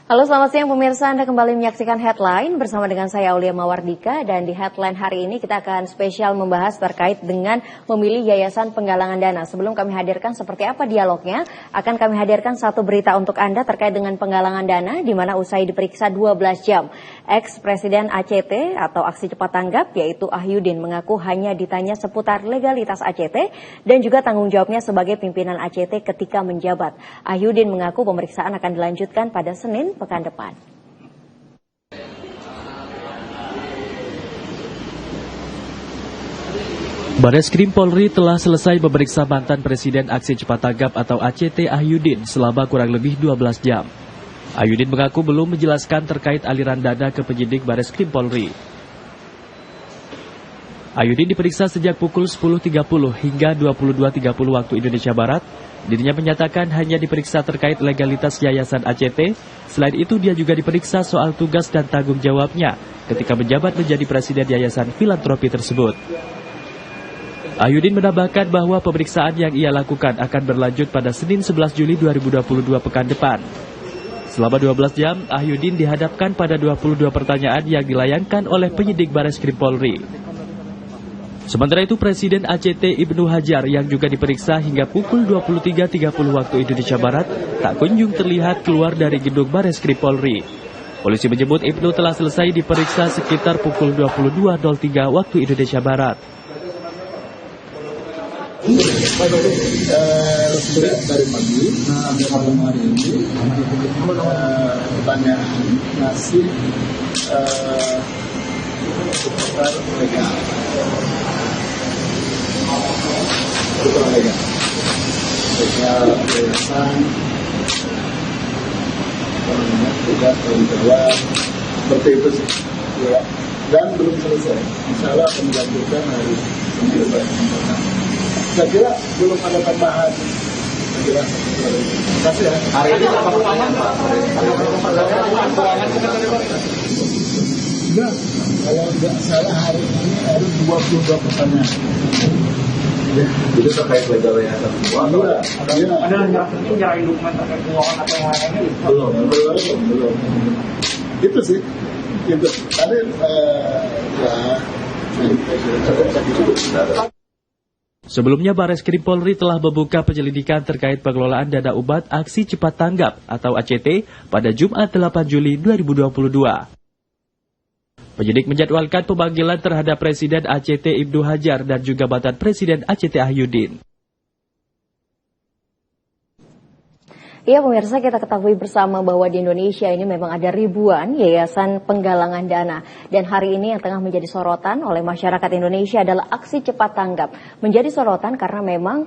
Halo, selamat siang pemirsa. Anda kembali menyaksikan Headline bersama dengan saya Aulia Mawardika, dan di Headline hari ini kita akan spesial membahas terkait dengan memilih Yayasan Penggalangan Dana. Sebelum kami hadirkan seperti apa dialognya, akan kami hadirkan satu berita untuk Anda terkait dengan penggalangan dana, di mana usai diperiksa 12 jam, ex-presiden ACT atau Aksi Cepat Tanggap yaitu Ahyudin mengaku hanya ditanya seputar legalitas ACT dan juga tanggung jawabnya sebagai pimpinan ACT ketika menjabat. Ahyudin mengaku pemeriksaan akan dilanjutkan pada Senin pekan depan. Bareskrim Polri telah selesai memeriksa mantan Presiden Aksi Cepat Tanggap atau ACT Ahyudin selama kurang lebih 12 jam. Ahyudin mengaku belum menjelaskan terkait aliran dana ke penyidik Bareskrim Polri. Ahyudin diperiksa sejak pukul 10.30 hingga 22.30 waktu Indonesia Barat. Dirinya menyatakan hanya diperiksa terkait legalitas Yayasan ACT. Selain itu, dia juga diperiksa soal tugas dan tanggung jawabnya ketika menjabat menjadi presiden Yayasan Filantropi tersebut. Ahyudin menambahkan bahwa pemeriksaan yang ia lakukan akan berlanjut pada Senin 11 Juli 2022 pekan depan. Selama 12 jam, Ahyudin dihadapkan pada 22 pertanyaan yang dilayangkan oleh penyidik Bareskrim Polri. Sementara itu, Presiden ACT Ibnu Hajar yang juga diperiksa hingga pukul 23.30 waktu Indonesia Barat tak kunjung terlihat keluar dari gedung Bareskrim Polri. Polisi menyebut Ibnu telah selesai diperiksa sekitar pukul 22.03 waktu Indonesia Barat. Dari pagi malam hari ini pertanyaan masih seputar legal. Legal yayasan, tugas tanggung jawab, seperti itu sih. Ya. Dan belum selesai. Insya Allah akan dilanjutkan hari Senin depan. Saya kira belum ada tambahan. Terima kasih ya. Hari ini apa keuangan Pak? Enggak, kalau tidak salah hari ini ada 22 pertanyaan. Itu terkait legal yayasan semua? Ada nyerahin dokumen terkait keuangan atau yang lainnya? Belum. Itu sih. Itu. Tadi Sebelumnya, Bareskrim Polri telah membuka penyelidikan terkait pengelolaan dana umat Aksi Cepat Tanggap atau ACT pada Jumat 8 Juli 2022. Penyidik menjadwalkan pemanggilan terhadap Presiden ACT Ibnu Hajar dan juga mantan Presiden ACT Ahyudin. Ya pemirsa, kita ketahui bersama bahwa di Indonesia ini memang ada ribuan yayasan penggalangan dana. Dan hari ini yang tengah menjadi sorotan oleh masyarakat Indonesia adalah Aksi Cepat Tanggap. Menjadi sorotan karena memang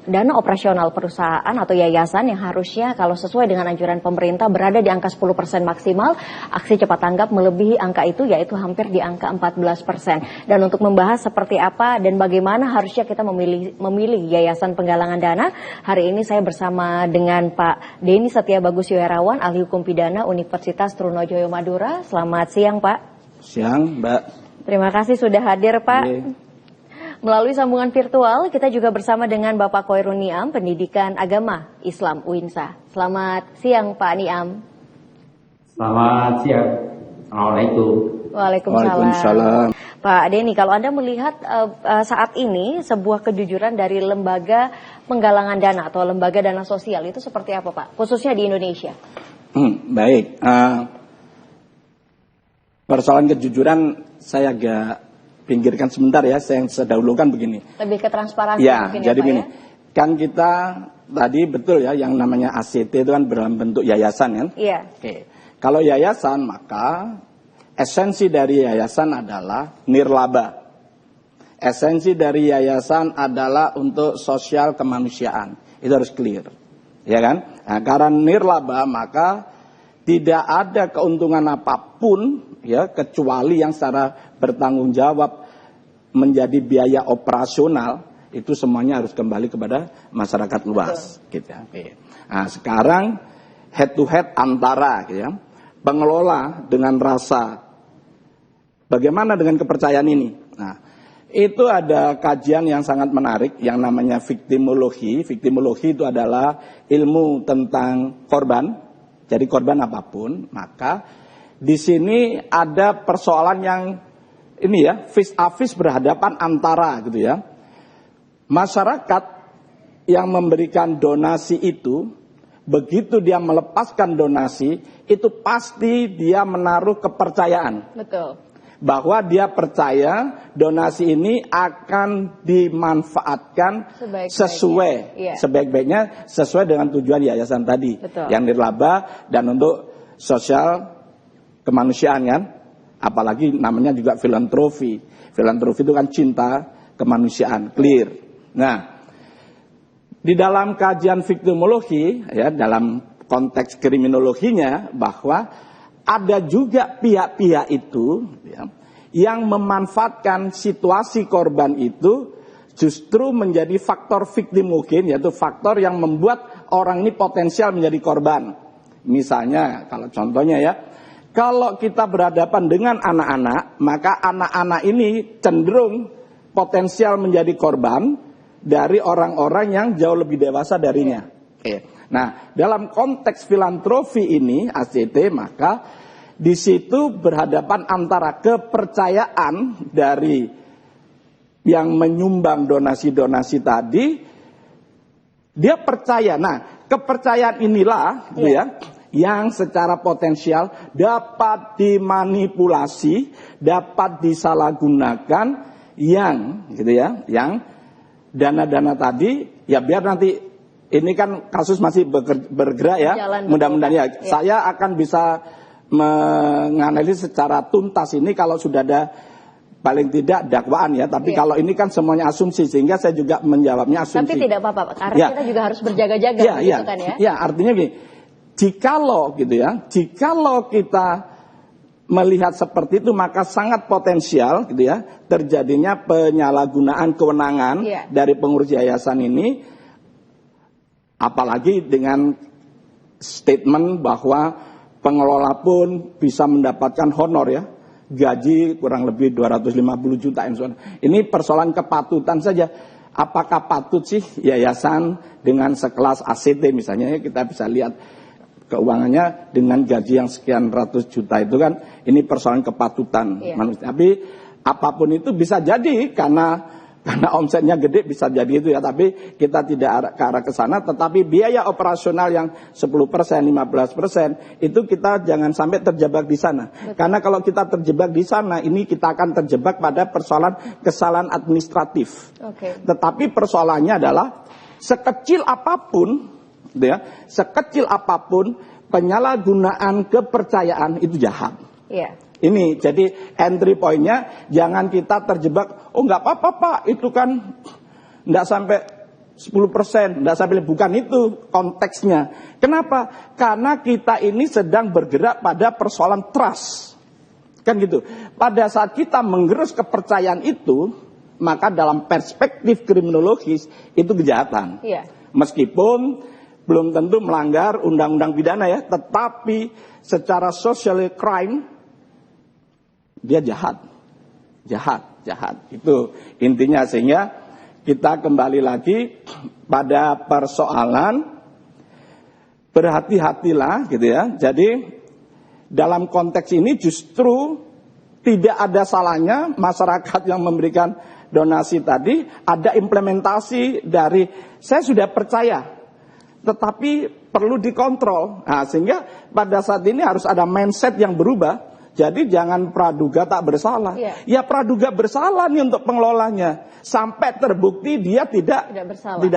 dana operasional perusahaan atau yayasan yang harusnya kalau sesuai dengan anjuran pemerintah berada di angka 10% maksimal, Aksi Cepat Tanggap melebihi angka itu, yaitu hampir di angka 14%. Dan untuk membahas seperti apa dan bagaimana harusnya kita memilih yayasan penggalangan dana, hari ini saya bersama dengan Pak Denny Setia Bagus Yuherawan, ahli hukum pidana Universitas Trunojoyo Madura. Selamat siang, Pak. Siang, Mbak. Terima kasih sudah hadir, Pak. Melalui sambungan virtual, kita juga bersama dengan Bapak Khoirun Niam, Pendidikan Agama Islam UINSA. Selamat siang, Pak Niam. Selamat siang. Assalamualaikum. Waalaikumsalam. Pak Denny, kalau Anda melihat saat ini sebuah kejujuran dari lembaga penggalangan dana atau lembaga dana sosial itu seperti apa, Pak? Khususnya di Indonesia. Baik. Persoalan kejujuran saya agak pinggirkan sebentar ya. Saya dahulukan begini. Lebih ke transparansi ya, mungkin jadi ya, Pak, begini. ya? Kan kita tadi betul ya, yang namanya ACT itu kan dalam bentuk yayasan kan? Iya. Oke. Kalau yayasan, maka esensi dari yayasan adalah nirlaba. Esensi dari yayasan adalah untuk sosial kemanusiaan. Itu harus clear. Ya kan? Nah, karena nirlaba maka tidak ada keuntungan apapun ya kecuali yang secara bertanggung jawab menjadi biaya operasional, itu semuanya harus kembali kepada masyarakat luas. Gitu ya. Nah, sekarang head to head antara gitu ya, pengelola dengan rasa. Bagaimana dengan kepercayaan ini? Nah, itu ada kajian yang sangat menarik yang namanya viktimologi. Viktimologi itu adalah ilmu tentang korban. jadi korban apapun, maka di sini ada persoalan yang ini ya, face a face berhadapan antara gitu ya. Masyarakat yang memberikan donasi itu, begitu dia melepaskan donasi, itu pasti dia menaruh kepercayaan. Betul. Bahwa dia percaya donasi ini akan dimanfaatkan sebaik-baiknya sesuai dengan tujuan yayasan tadi. Betul. Yang nirlaba dan untuk sosial kemanusiaan kan. Apalagi namanya juga filantropi. Filantropi itu kan cinta kemanusiaan, clear. Nah, di dalam kajian viktimologi, ya, dalam konteks kriminologinya, bahwa ada juga pihak-pihak itu ya, yang memanfaatkan situasi korban itu justru menjadi faktor victimogen, yaitu faktor yang membuat orang ini potensial menjadi korban. Misalnya, kalau contohnya ya, kalau kita berhadapan dengan anak-anak, maka anak-anak ini cenderung potensial menjadi korban dari orang-orang yang jauh lebih dewasa darinya. Oke. Nah, dalam konteks filantropi ini, ACT, maka di situ berhadapan antara kepercayaan dari yang menyumbang donasi-donasi tadi, dia percaya. Nah, kepercayaan inilah ya, yang secara potensial dapat dimanipulasi, dapat disalahgunakan, yang gitu ya, yang dana-dana tadi, ya biar nanti. Ini kan kasus masih bergerak ya, mudah-mudahan ya. Saya akan bisa menganalisis secara tuntas ini kalau sudah ada paling tidak dakwaan ya. Tapi kalau ini kan semuanya asumsi, sehingga saya juga menjawabnya asumsi. Tapi tidak apa-apa, karena kita juga harus berjaga-jaga gitu kan ya. Ya, artinya gini, jikalau gitu ya, jikalau kita melihat seperti itu, maka sangat potensial gitu ya, terjadinya penyalahgunaan kewenangan dari pengurus yayasan ini. Apalagi dengan statement bahwa pengelola pun bisa mendapatkan honor ya, gaji kurang lebih 250 juta. Ini persoalan kepatutan saja. Apakah patut sih yayasan dengan sekelas ACT misalnya, ya, kita bisa lihat keuangannya dengan gaji yang sekian ratus juta itu kan, ini persoalan kepatutan manusia. Tapi apapun itu bisa jadi karena omsetnya gede bisa jadi itu ya, tapi kita tidak ke arah ke sana. Tetapi biaya operasional yang 10%, 15% itu kita jangan sampai terjebak di sana. Betul. Karena kalau kita terjebak di sana, ini kita akan terjebak pada persoalan kesalahan administratif. Tetapi persoalannya adalah sekecil apapun, ya, sekecil apapun penyalahgunaan kepercayaan itu jahat. Ini jadi entry point-nya, jangan kita terjebak, oh nggak apa-apa Pak, itu kan nggak sampai 10%, nggak sampai, bukan itu konteksnya. Kenapa? Karena kita ini sedang bergerak pada persoalan trust. Kan gitu. Pada saat kita menggerus kepercayaan itu, maka dalam perspektif kriminologis itu kejahatan. Meskipun belum tentu melanggar undang-undang pidana ya, tetapi secara social crime dia jahat. Itu intinya, sehingga kita kembali lagi pada persoalan berhati-hatilah gitu ya. Jadi dalam konteks ini justru tidak ada salahnya masyarakat yang memberikan donasi tadi ada implementasi dari saya sudah percaya, tetapi perlu dikontrol. Nah, sehingga pada saat ini harus ada mindset yang berubah. Jadi jangan praduga tak bersalah. Ya praduga bersalah nih untuk pengelolanya. Sampai terbukti dia tidak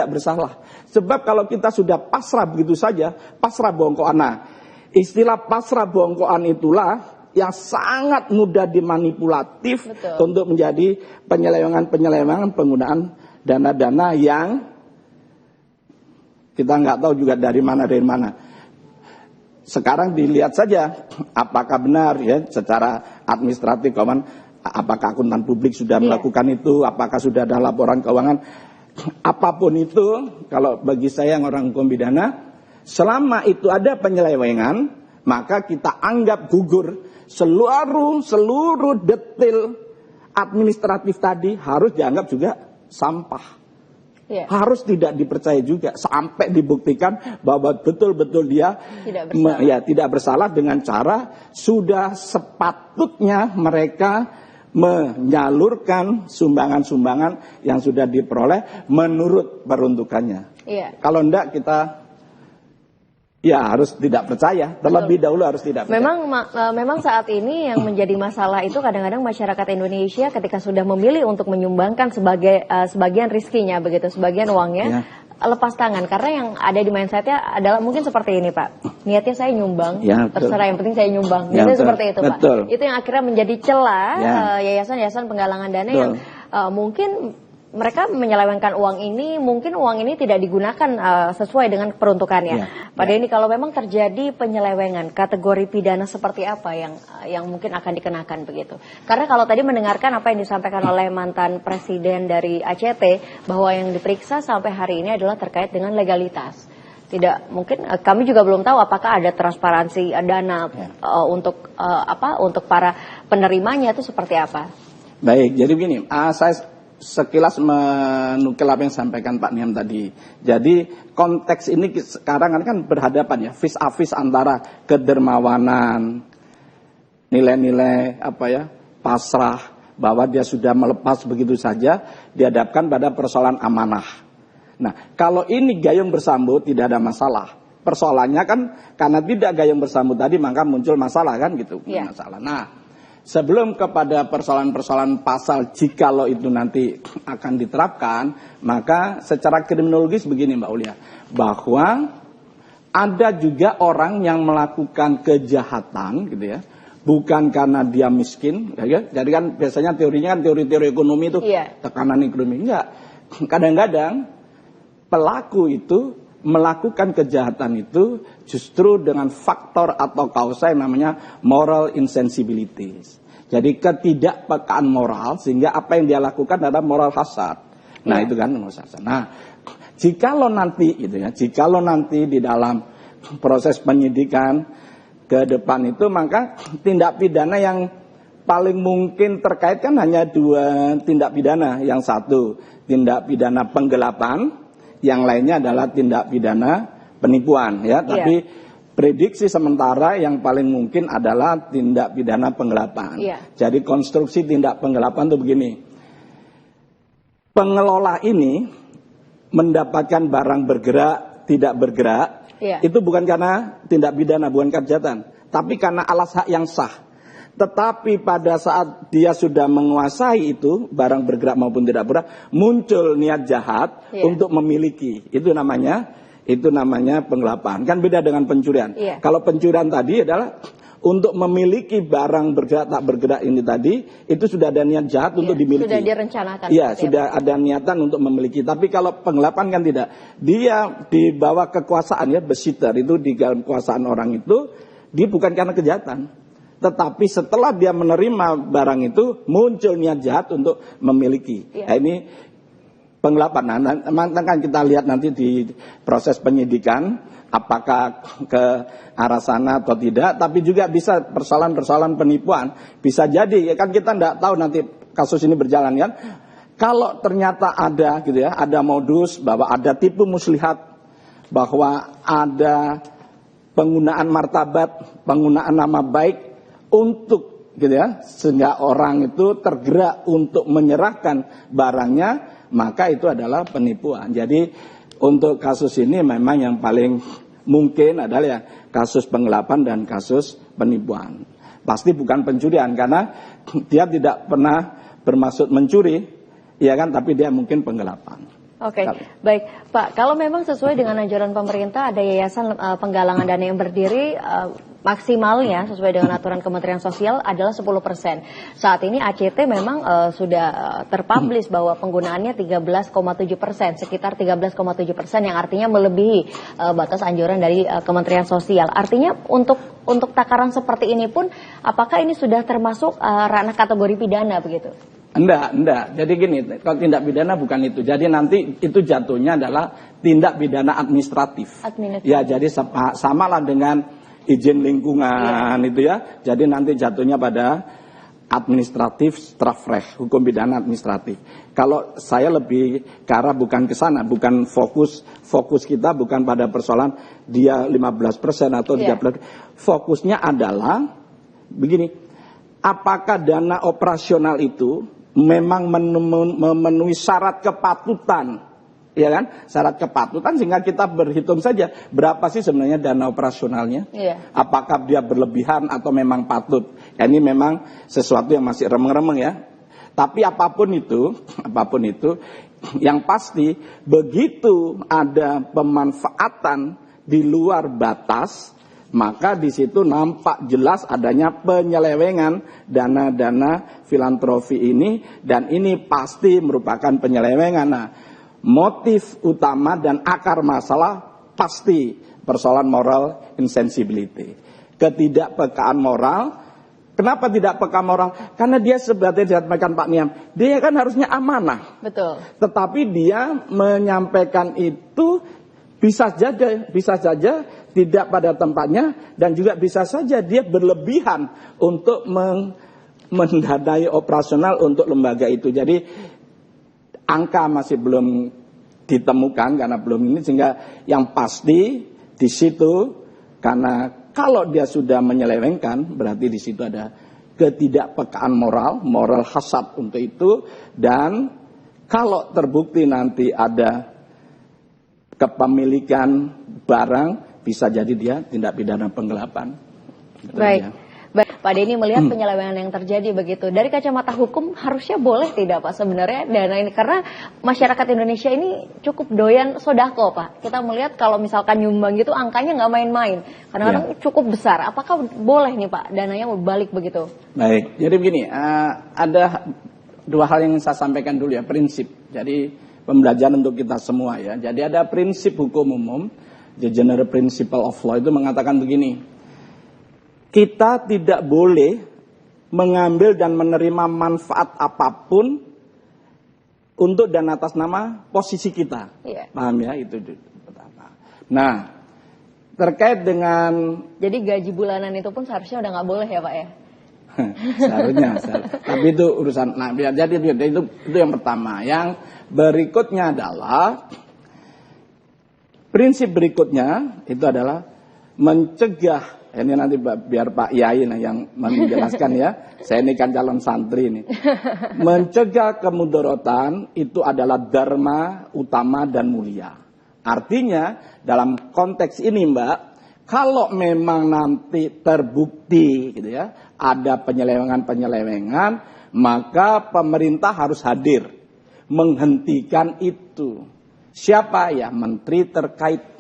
bersalah. Sebab kalau kita sudah pasrah begitu saja, pasrah bongkoan. Nah, istilah pasrah bongkoan itulah yang sangat mudah dimanipulatif untuk menjadi penyelewengan penggunaan dana-dana yang kita nggak tahu juga dari mana. Sekarang dilihat saja apakah benar ya secara administratif kawan, apakah akuntan publik sudah melakukan itu, apakah sudah ada laporan keuangan, apapun itu. Kalau bagi saya yang orang hukum pidana, selama itu ada penyelewengan, maka kita anggap gugur seluruh detail administratif tadi harus dianggap juga sampah. Harus tidak dipercaya juga sampai dibuktikan bahwa betul-betul dia tidak bersalah dengan cara sudah sepatutnya mereka menyalurkan sumbangan-sumbangan yang sudah diperoleh menurut peruntukannya. Kalau enggak kita harus tidak percaya, terlebih dahulu harus tidak percaya. Memang saat ini yang menjadi masalah itu kadang-kadang masyarakat Indonesia ketika sudah memilih untuk menyumbangkan sebagian rizkinya begitu, sebagian uangnya lepas tangan karena yang ada di mindsetnya adalah mungkin seperti ini Pak, niatnya saya nyumbang, terserah yang penting saya nyumbang, niatnya seperti itu Pak. Itu yang akhirnya menjadi celah yayasan-yayasan penggalangan dana yang mungkin mereka menyelewengkan uang ini, mungkin uang ini tidak digunakan sesuai dengan peruntukannya. Pak Denny, kalau memang terjadi penyelewengan, kategori pidana seperti apa yang mungkin akan dikenakan begitu? Karena kalau tadi mendengarkan apa yang disampaikan oleh mantan presiden dari ACT, bahwa yang diperiksa sampai hari ini adalah terkait dengan legalitas. Tidak mungkin kami juga belum tahu apakah ada transparansi dana untuk para penerimanya itu seperti apa. Baik, jadi begini, saya sekilas menukil apa yang disampaikan Pak Niam tadi. Jadi konteks ini sekarang kan berhadapan vis a vis antara kedermawanan, nilai-nilai pasrah bahwa dia sudah melepas begitu saja, dihadapkan pada persoalan amanah. Nah, kalau ini gayung bersambut tidak ada masalah. Persoalannya kan karena tidak gayung bersambut tadi maka muncul masalah kan gitu. Masalah. Nah, sebelum kepada persoalan-persoalan pasal jikalau itu nanti akan diterapkan, maka secara kriminologis begini Mbak Ulia, bahwa ada juga orang yang melakukan kejahatan gitu ya, bukan karena dia miskin, jadi kan biasanya teorinya kan teori-teori ekonomi itu tekanan ekonomi, enggak. Kadang-kadang pelaku itu melakukan kejahatan itu justru dengan faktor atau kausa yang namanya moral insensibilities. Jadi ketidakpekaan moral sehingga apa yang dia lakukan adalah moral hasad. Nah itu kan moral hasad. Nah jikalau nanti di dalam proses penyidikan ke depan itu maka tindak pidana yang paling mungkin terkait kan hanya dua tindak pidana. Yang satu tindak pidana penggelapan, yang lainnya adalah tindak pidana penipuan ya, tapi prediksi sementara yang paling mungkin adalah tindak pidana penggelapan. Jadi konstruksi tindak penggelapan itu begini. Pengelola ini mendapatkan barang bergerak, tidak bergerak, itu bukan karena tindak pidana, bukan kejahatan, tapi karena alas hak yang sah. Tetapi pada saat dia sudah menguasai itu, barang bergerak maupun tidak bergerak, muncul niat jahat untuk memiliki. Itu namanya penggelapan. Kan beda dengan pencurian. Kalau pencurian tadi adalah untuk memiliki barang bergerak tak bergerak ini tadi, itu sudah ada niat jahat untuk dimiliki. Sudah direncanakan. Sudah ada niatan untuk memiliki. Tapi kalau penggelapan kan tidak. Dia di bawah kekuasaan besiter itu di dalam kekuasaan orang itu, dia bukan karena kejahatan. Tetapi setelah dia menerima barang itu muncul niat jahat untuk memiliki. Nah, ini penggelapan. Nah, kan kita lihat nanti di proses penyidikan apakah ke arah sana atau tidak. Tapi juga bisa persoalan-persoalan penipuan. Bisa jadi kan kita tidak tahu nanti kasus ini berjalan kan. Kalau ternyata ada ada modus bahwa ada tipu muslihat, bahwa ada penggunaan martabat, penggunaan nama baik untuk sehingga orang itu tergerak untuk menyerahkan barangnya, maka itu adalah penipuan. Jadi untuk kasus ini memang yang paling mungkin adalah kasus penggelapan dan kasus penipuan. Pasti bukan pencurian karena dia tidak pernah bermaksud mencuri, tapi dia mungkin penggelapan. Oke, baik Pak. Kalau memang sesuai dengan anjuran pemerintah ada yayasan penggalangan dana yang berdiri maksimalnya sesuai dengan aturan Kementerian Sosial adalah 10%. Saat ini ACT memang sudah terpublish bahwa penggunaannya 13,7%, sekitar 13,7% yang artinya melebihi batas anjuran dari Kementerian Sosial. Artinya untuk takaran seperti ini pun apakah ini sudah termasuk ranah kategori pidana begitu? Enggak. Jadi gini, kalau tindak pidana bukan itu. Jadi nanti itu jatuhnya adalah tindak pidana administratif. Ya, jadi samalah dengan izin lingkungan itu ya. Jadi nanti jatuhnya pada administratif strafrecht, hukum pidana administratif. Kalau saya lebih ke arah bukan ke sana, bukan fokus kita bukan pada persoalan dia 15% atau 13%. Fokusnya adalah begini, apakah dana operasional itu memang memenuhi syarat kepatutan, ya kan? Syarat kepatutan sehingga kita berhitung saja berapa sih sebenarnya dana operasionalnya. Apakah dia berlebihan atau memang patut. Ya, ini memang sesuatu yang masih remeng-remeng ya. Tapi apapun itu, yang pasti begitu ada pemanfaatan di luar batas, maka di situ nampak jelas adanya penyelewengan dana-dana filantropi ini, dan ini pasti merupakan penyelewengan. Nah, motif utama dan akar masalah pasti persoalan moral insensibility, ketidakpekaan moral. Kenapa tidak peka moral? Karena dia seperti disampaikan Pak Niam, dia kan harusnya amanah. Betul. Tetapi dia menyampaikan itu bisa saja tidak pada tempatnya, dan juga bisa saja dia berlebihan untuk mendanai operasional untuk lembaga itu. Jadi angka masih belum ditemukan karena belum ini, sehingga yang pasti di situ, karena kalau dia sudah menyelewengkan berarti di situ ada ketidakpekaan moral hasad untuk itu, dan kalau terbukti nanti ada kepemilikan barang, bisa jadi dia tindak pidana penggelapan. Baik. Baik, Pak Denny melihat penyelewengan yang terjadi begitu. Dari kacamata hukum harusnya boleh tidak Pak sebenarnya dana ini? Karena masyarakat Indonesia ini cukup doyan sodako Pak. Kita melihat kalau misalkan nyumbang gitu angkanya nggak main-main. Kadang-kadang cukup besar. Apakah boleh nih Pak dananya balik begitu? Baik, jadi begini, ada dua hal yang saya sampaikan dulu ya, prinsip. Jadi pembelajaran untuk kita semua ya. Jadi ada prinsip hukum umum, the general principle of law itu mengatakan begini. Kita tidak boleh mengambil dan menerima manfaat apapun untuk dan atas nama posisi kita. Paham ya? Itu pertama. Nah, terkait dengan... Jadi gaji bulanan itu pun seharusnya udah nggak boleh ya Pak ya? Seharusnya. Tapi itu urusan... Nah, jadi itu yang pertama. Yang berikutnya adalah... Prinsip berikutnya itu adalah mencegah. Ini nanti biar Pak Yai yang menjelaskan ya. Saya ini kan calon santri ini. Mencegah kemudorotan itu adalah dharma utama dan mulia. Artinya dalam konteks ini Mbak, kalau memang nanti terbukti gitu ya, ada penyelewengan, maka pemerintah harus hadir menghentikan itu. Siapa ya? Menteri terkait.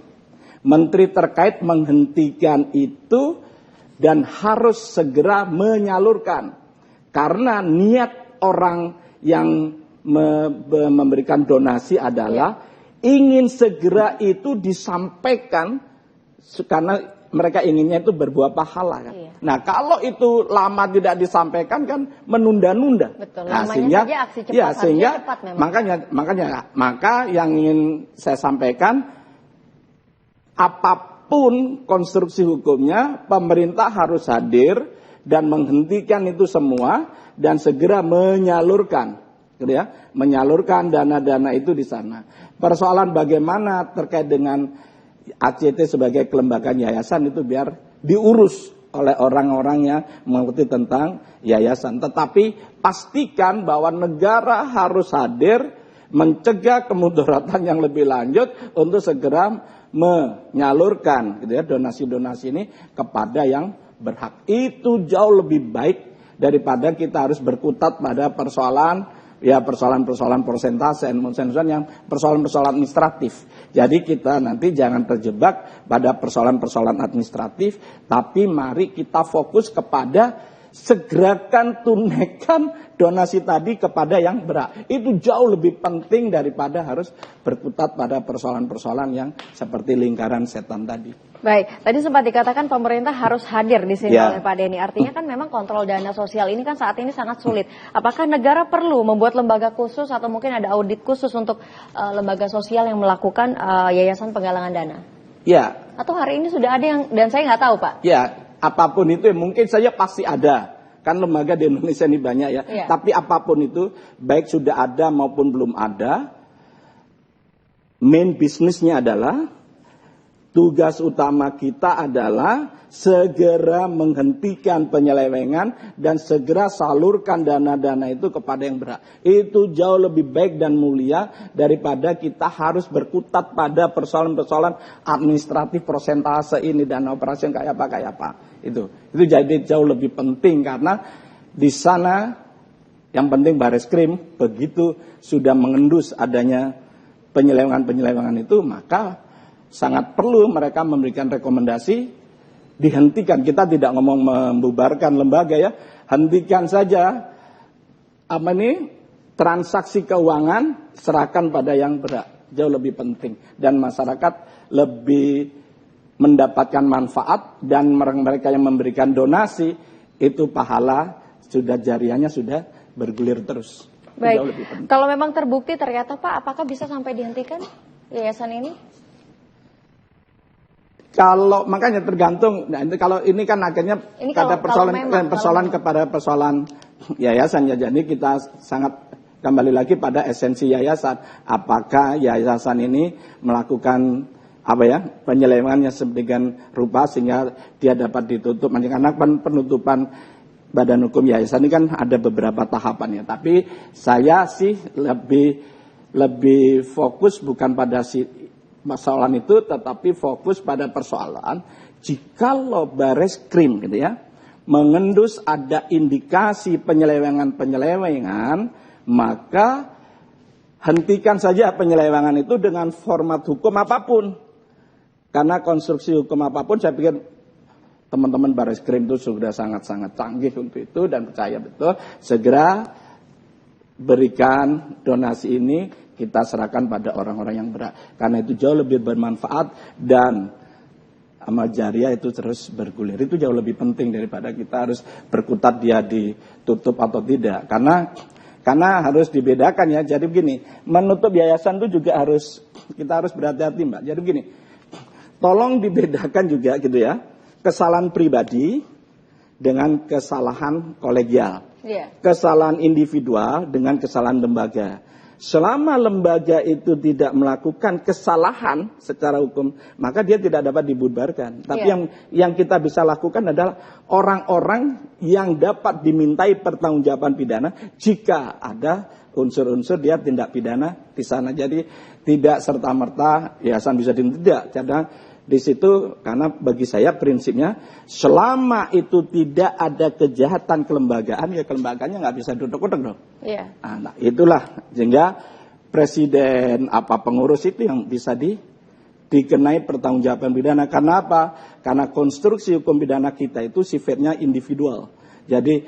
Menteri terkait menghentikan itu dan harus segera menyalurkan. Karena niat orang yang memberikan donasi adalah ingin segera itu disampaikan karena mereka inginnya itu berbuah pahala kan. Nah, kalau itu lama tidak disampaikan kan menunda-nunda. Betul. Nah, sehingga aksi cepat, sehingga cepat memang. maka yang ingin saya sampaikan, apapun konstruksi hukumnya, pemerintah harus hadir dan menghentikan itu semua dan segera menyalurkan, gitu ya, menyalurkan dana-dana itu di sana. Persoalan bagaimana terkait dengan ACT sebagai kelembagaan yayasan itu biar diurus oleh orang-orang yang mengerti tentang yayasan. Tetapi pastikan bahwa negara harus hadir mencegah kemudaratan yang lebih lanjut untuk segera menyalurkan gitu ya, donasi-donasi ini kepada yang berhak. Itu jauh lebih baik daripada kita harus berkutat pada persoalan persentase yang persoalan administratif. Jadi kita nanti jangan terjebak pada persoalan administratif, tapi mari kita fokus kepada segerakan tunaikan donasi tadi kepada yang berhak. Itu jauh lebih penting daripada harus berkutat pada persoalan-persoalan yang seperti lingkaran setan tadi. Baik, tadi sempat dikatakan pemerintah harus hadir di sini oleh Pak Denny. Artinya kan memang kontrol dana sosial ini kan saat ini sangat sulit. Apakah negara perlu membuat lembaga khusus atau mungkin ada audit khusus untuk lembaga sosial yang melakukan yayasan penggalangan dana? Ya. Atau hari ini sudah ada yang, dan saya nggak tahu Pak. Ya, apapun itu mungkin saja pasti ada. Kan lembaga di Indonesia ini banyak ya. Iya. Tapi apapun itu, baik sudah ada maupun belum ada, main bisnisnya adalah, tugas utama kita adalah segera menghentikan penyelewengan dan segera salurkan dana-dana itu kepada yang berhak. Itu jauh lebih baik dan mulia daripada kita harus berkutat pada persoalan-persoalan administratif, persentase ini, dana operasi yang kayak apa. Itu jadi jauh lebih penting karena di sana yang penting Bareskrim begitu sudah mengendus adanya penyelewengan itu, maka sangat perlu mereka memberikan rekomendasi dihentikan. Kita tidak ngomong membubarkan lembaga ya, hentikan saja transaksi keuangan, serahkan pada yang berhak. Jauh lebih penting dan masyarakat lebih mendapatkan manfaat dan mereka yang memberikan donasi itu pahala sudah jariahnya sudah bergulir terus. Baik, kalau memang terbukti ternyata Pak, apakah bisa sampai dihentikan yayasan ini? Kalau makanya tergantung, nah, kalau ini kan akhirnya pada persoalan kepada persoalan yayasan ya. Jadi kita sangat kembali lagi pada esensi yayasan. Apakah yayasan ini melakukan penyelewengannya sedemikian rupa sehingga dia dapat ditutup? Karena penutupan badan hukum yayasan ini kan ada beberapa tahapan ya. Tapi saya sih lebih fokus bukan pada persoalan itu, tetapi fokus pada persoalan jikalau Bareskrim gitu ya mengendus ada indikasi penyelewengan, maka hentikan saja penyelewengan itu dengan format hukum apapun. Karena konstruksi hukum apapun saya pikir teman-teman Bareskrim itu sudah sangat-sangat canggih untuk itu dan percaya betul segera berikan donasi ini, kita serahkan pada orang-orang yang berhak. Karena itu jauh lebih bermanfaat dan amal jariah itu terus bergulir. Itu jauh lebih penting daripada kita harus berkutat dia ditutup atau tidak. Karena harus dibedakan ya. Jadi begini, menutup yayasan itu juga kita harus berhati-hati Mbak. Jadi begini, tolong dibedakan juga gitu ya. Kesalahan pribadi dengan kesalahan kolegial. Yeah. Kesalahan individual dengan kesalahan lembaga. Selama lembaga itu tidak melakukan kesalahan secara hukum, maka dia tidak dapat dibubarkan. Tapi yang kita bisa lakukan adalah orang-orang yang dapat dimintai pertanggungjawaban pidana jika ada unsur-unsur dia tindak pidana di sana. Jadi tidak serta-merta yayasan bisa tidak. Karena di situ, karena bagi saya prinsipnya selama itu tidak ada kejahatan kelembagaan, ya kelembagaannya nggak bisa duduk-duduk dong. Iya. Nah, itulah sehingga presiden pengurus itu yang bisa dikenai pertanggungjawaban pidana. Karena apa? Karena konstruksi hukum pidana kita itu sifatnya individual. Jadi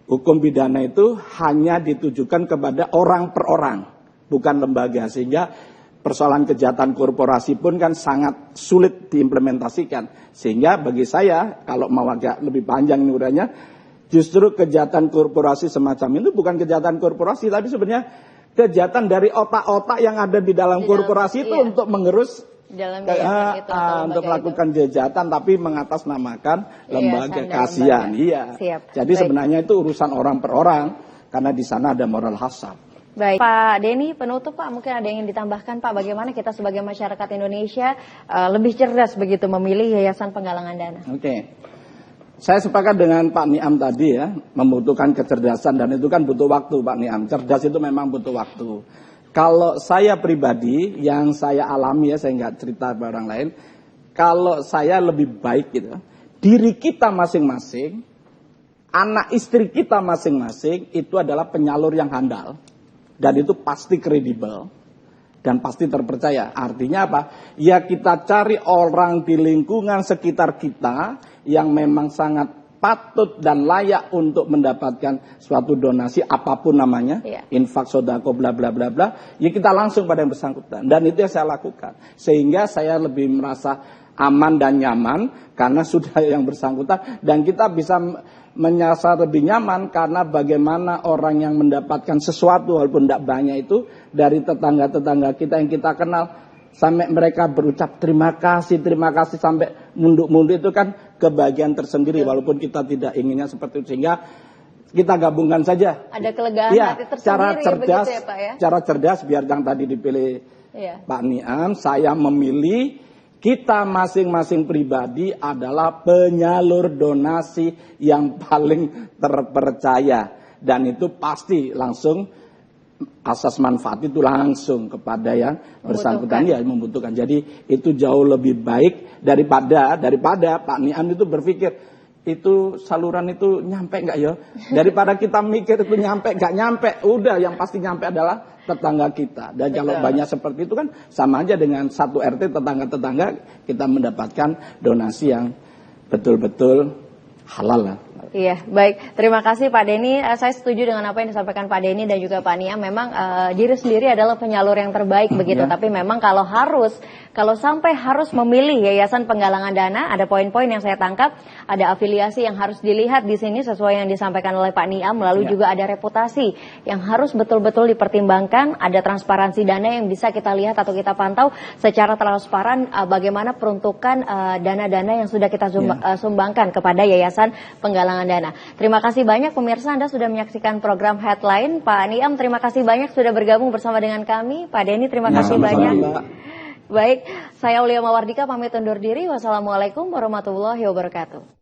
hukum pidana itu hanya ditujukan kepada orang per orang, bukan lembaga, sehingga persoalan kejahatan korporasi pun kan sangat sulit diimplementasikan. Sehingga bagi saya, kalau mau agak lebih panjang uraiannya, justru kejahatan korporasi semacam itu bukan kejahatan korporasi, tapi sebenarnya kejahatan dari otak-otak yang ada di dalam korporasi itu untuk mengerus, untuk melakukan kejahatan, tapi mengatasnamakan lembaga. Kasihan. Iya. Jadi sebenarnya itu urusan orang per orang, karena di sana ada moral hazard. Baik, Pak Denny, penutup Pak, mungkin ada yang ingin ditambahkan Pak, bagaimana kita sebagai masyarakat Indonesia lebih cerdas begitu memilih yayasan penggalangan dana? Oke, saya sepakat dengan Pak Niam tadi ya, membutuhkan kecerdasan dan itu kan butuh waktu Pak Niam, cerdas itu memang butuh waktu. Kalau saya pribadi, yang saya alami ya, saya nggak cerita pada orang lain, kalau saya lebih baik gitu, diri kita masing-masing, anak istri kita masing-masing itu adalah penyalur yang handal. Dan itu pasti kredibel dan pasti terpercaya. Artinya apa? Ya kita cari orang di lingkungan sekitar kita yang memang sangat patut dan layak untuk mendapatkan suatu donasi apapun namanya, infak, sodako, bla bla bla bla. Ya kita langsung pada yang bersangkutan. Dan itu yang saya lakukan. Sehingga saya lebih merasa aman dan nyaman karena sudah yang bersangkutan, dan kita bisa menyasar lebih nyaman karena bagaimana orang yang mendapatkan sesuatu walaupun tidak banyak itu dari tetangga-tetangga kita yang kita kenal, sampai mereka berucap terima kasih sampai munduk-munduk itu kan kebahagiaan tersendiri walaupun kita tidak inginnya seperti itu, sehingga kita gabungkan saja. Ada kelegaan ya, hati tersendiri cara cerdas, begitu ya Pak ya? Cara cerdas biar yang tadi dipilih Pak Niam, saya memilih kita masing-masing pribadi adalah penyalur donasi yang paling terpercaya. Dan itu pasti langsung asas manfaat itu langsung kepada yang bersangkutan ya membutuhkan. Jadi itu jauh lebih baik daripada Pak Niam itu berpikir itu saluran itu nyampe nggak ya? Daripada kita mikir itu nyampe nggak nyampe, udah yang pasti nyampe adalah tetangga kita. Dan kalau banyak seperti itu kan sama aja dengan satu RT tetangga-tetangga kita mendapatkan donasi yang betul-betul halal lah. Iya, baik. Terima kasih Pak Denny. Saya setuju dengan apa yang disampaikan Pak Denny dan juga Pak Niam. Memang diri sendiri adalah penyalur yang terbaik begitu. Tapi memang kalau sampai harus memilih yayasan penggalangan dana, ada poin-poin yang saya tangkap, ada afiliasi yang harus dilihat di sini sesuai yang disampaikan oleh Pak Niam. Lalu juga ada reputasi yang harus betul-betul dipertimbangkan. Ada transparansi dana yang bisa kita lihat atau kita pantau secara transparan bagaimana peruntukan dana-dana yang sudah kita sumbangkan kepada yayasan penggalangan dana. Terima kasih banyak pemirsa, Anda sudah menyaksikan program Headline. Pak Niam, terima kasih banyak sudah bergabung bersama dengan kami. Pak Denny, terima kasih banyak. Baik, saya Aulia Mawardika pamit undur diri. Wassalamualaikum warahmatullahi wabarakatuh.